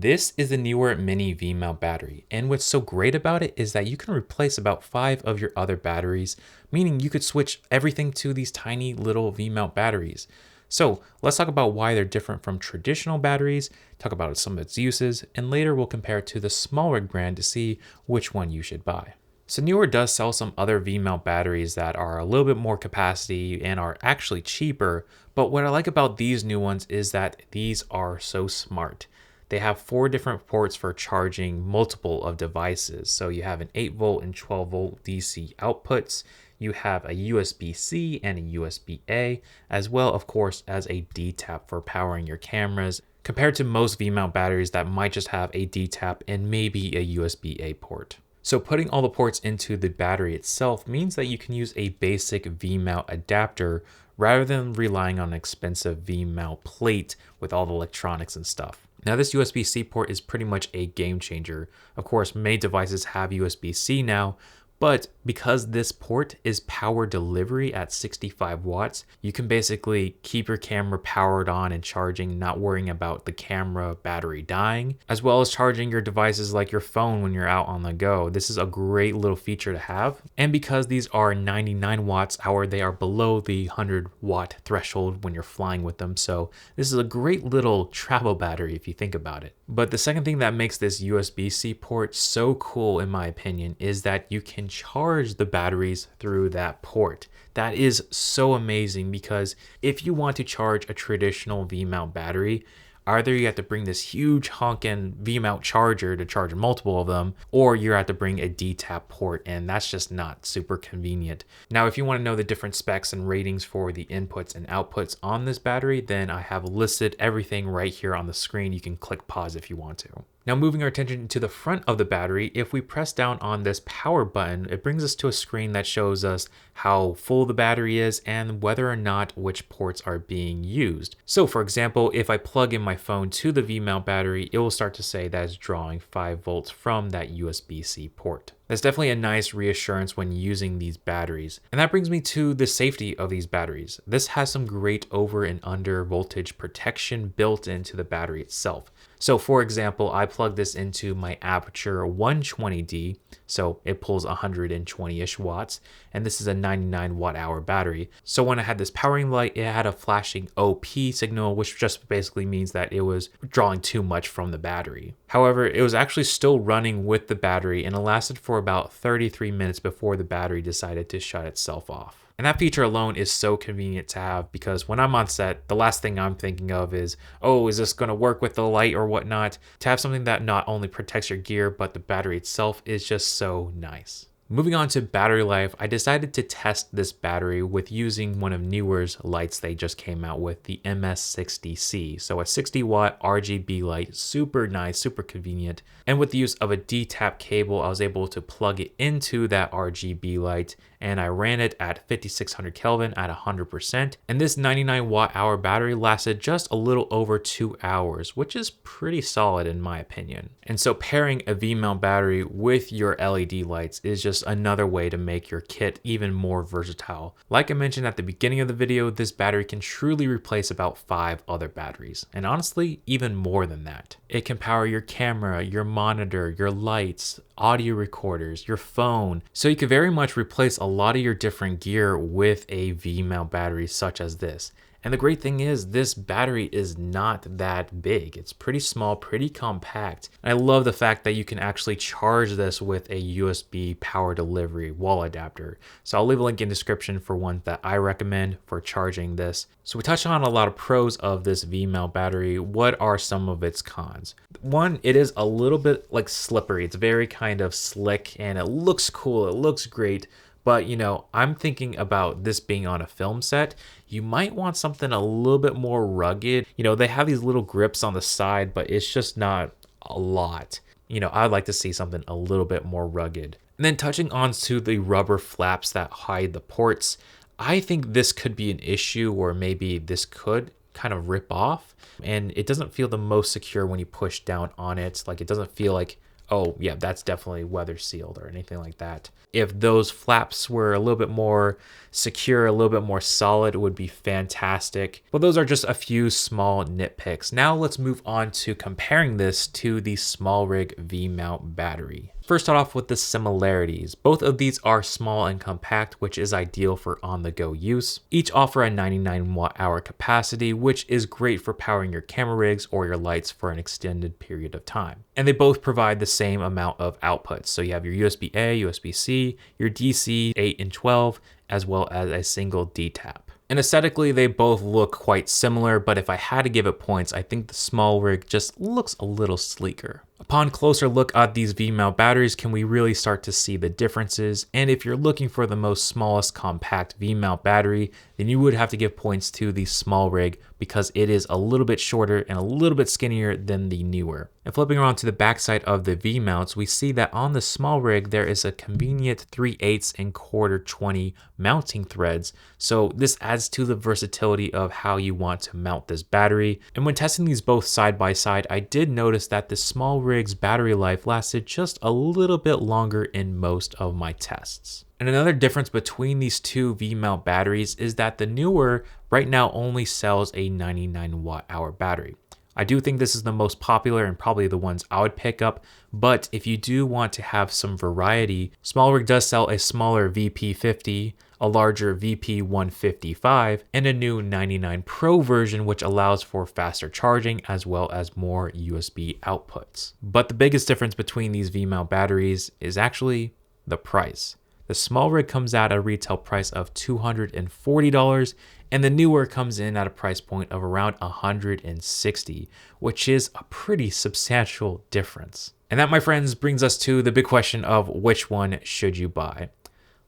This is the Neewer mini V-mount battery, and what's so great about it is that you can replace about 5 of your other batteries, meaning you could switch everything to these tiny little V-mount batteries. So let's talk about why they're different from traditional batteries, talk about some of its uses, and later we'll compare it to the SmallRig brand to see which one you should buy. So Neewer does sell some other V-mount batteries that are a little bit more capacity and are actually cheaper, but what I like about these new ones is that these are so smart. They have 4 different ports for charging multiple of devices. So you have an 8 volt and 12 volt DC outputs. You have a USB-C and a USB-A, as well, of course, as a D-tap for powering your cameras, compared to most V-mount batteries that might just have a D-tap and maybe a USB-A port. So putting all the ports into the battery itself means that you can use a basic V-mount adapter rather than relying on an expensive V-mount plate with all the electronics and stuff. Now this USB-C port is pretty much a game changer. Of course, many devices have USB-C now, but because this port is power delivery at 65 watts, you can basically keep your camera powered on and charging, not worrying about the camera battery dying, as well as charging your devices like your phone when you're out on the go. This is a great little feature to have. And because these are 99 watts hour, they are below the 100 watt threshold when you're flying with them. So this is a great little travel battery if you think about it. But the second thing that makes this USB-C port so cool, in my opinion, is that you can charge the batteries through that port. That is so amazing because if you want to charge a traditional V-mount battery, either you have to bring this huge honkin' V-mount charger to charge multiple of them, or you have to bring a D-tap port, and that's just not super convenient. Now, if you want to know the different specs and ratings for the inputs and outputs on this battery, then I have listed everything right here on the screen. You can click pause if you want to. Now moving our attention to the front of the battery, if we press down on this power button, it brings us to a screen that shows us how full the battery is and whether or not which ports are being used. So for example, if I plug in my phone to the V-mount battery, it will start to say that it's drawing 5 volts from that USB-C port. That's definitely a nice reassurance when using these batteries. And that brings me to the safety of these batteries. This has some great over and under voltage protection built into the battery itself. So for example, I plug this into my Aperture 120D, so it pulls 120-ish watts, and this is a 99 watt hour battery. So when I had this powering light, it had a flashing OP signal, which just basically means that it was drawing too much from the battery. However, it was actually still running with the battery, and it lasted for about 33 minutes before the battery decided to shut itself off. And that feature alone is so convenient to have because when I'm on set, the last thing I'm thinking of is, oh, is this going to work with the light or whatnot? To have something that not only protects your gear, but the battery itself is just so nice. Moving on to battery life, I decided to test this battery with using one of Neewer's lights they just came out with, the MS60C. So a 60 watt RGB light, super nice, super convenient. And with the use of a D-tap cable, I was able to plug it into that RGB light and I ran it at 5600 Kelvin at 100%. And this 99 watt hour battery lasted just a little over 2 hours, which is pretty solid in my opinion. And so pairing a V-mount battery with your LED lights is just another way to make your kit even more versatile. Like I mentioned at the beginning of the video, this battery can truly replace about 5 other batteries, and honestly, even more than that. It can power your camera, your monitor, your lights, audio recorders, your phone, so you can very much replace a lot of your different gear with a V-mount battery such as this. And the great thing is this battery is not that big. It's pretty small, pretty compact. I love the fact that you can actually charge this with a USB power delivery wall adapter. So I'll leave a link in the description for one that I recommend for charging this. So we touched on a lot of pros of this V-mount battery. What are some of its cons? One, it is a little bit like slippery. It's very kind of slick and it looks cool. It looks great. But, you know, I'm thinking about this being on a film set. You might want something a little bit more rugged. You know, they have these little grips on the side, but it's just not a lot. You know, I'd like to see something a little bit more rugged. And then touching on to the rubber flaps that hide the ports, I think this could be an issue, or maybe this could kind of rip off. And it doesn't feel the most secure when you push down on it. Like, it doesn't feel like oh yeah, that's definitely weather sealed or anything like that. If those flaps were a little bit more secure, a little bit more solid, it would be fantastic. But those are just a few small nitpicks. Now let's move on to comparing this to the SmallRig V-mount battery. First, start off with the similarities. Both of these are small and compact, which is ideal for on-the-go use. Each offer a 99 watt-hour capacity, which is great for powering your camera rigs or your lights for an extended period of time. And they both provide the same amount of outputs. So you have your USB-A, USB-C, your DC 8 and 12, as well as a single D-tap. And aesthetically, they both look quite similar, but if I had to give it points, I think the SmallRig just looks a little sleeker. Upon closer look at these V-mount batteries, can we really start to see the differences? And if you're looking for the most smallest compact V-mount battery, then you would have to give points to the SmallRig because it is a little bit shorter and a little bit skinnier than the Neewer. And flipping around to the backside of the V-mounts, we see that on the SmallRig, there is a convenient 3/8 and 1/4 20 mounting threads. So this adds to the versatility of how you want to mount this battery. And when testing these both side by side, I did notice that the SmallRig's battery life lasted just a little bit longer in most of my tests. And another difference between these two V-mount batteries is that the Neewer right now only sells a 99 watt-hour battery. I do think this is the most popular and probably the ones I would pick up, but if you do want to have some variety, SmallRig does sell a smaller VP50, a larger VP155, and a new 99 Pro version which allows for faster charging as well as more USB outputs. But the biggest difference between these V-mount batteries is actually the price. The SmallRig comes out at a retail price of $240, and the Neewer comes in at a price point of around $160, which is a pretty substantial difference. And that, my friends, brings us to the big question of which one should you buy?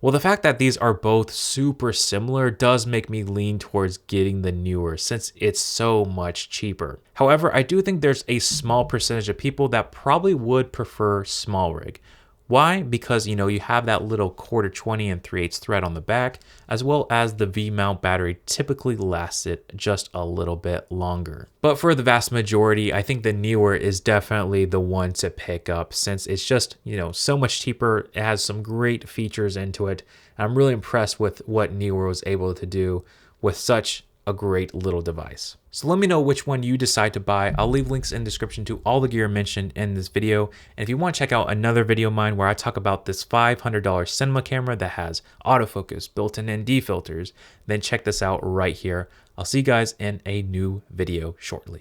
Well, the fact that these are both super similar does make me lean towards getting the Neewer since it's so much cheaper. However, I do think there's a small percentage of people that probably would prefer SmallRig. Why? Because, you have that little 1/4 20 and 3/8 thread on the back, as well as the V-mount battery typically lasts it just a little bit longer. But for the vast majority, I think the Neewer is definitely the one to pick up since it's just, so much cheaper. It has some great features into it. And I'm really impressed with what Neewer was able to do with such a great little device. So let me know which one you decide to buy. I'll leave links in the description to all the gear mentioned in this video. And if you want to check out another video of mine where I talk about this $500 cinema camera that has autofocus, built-in ND filters, then check this out right here. I'll see you guys in a new video shortly.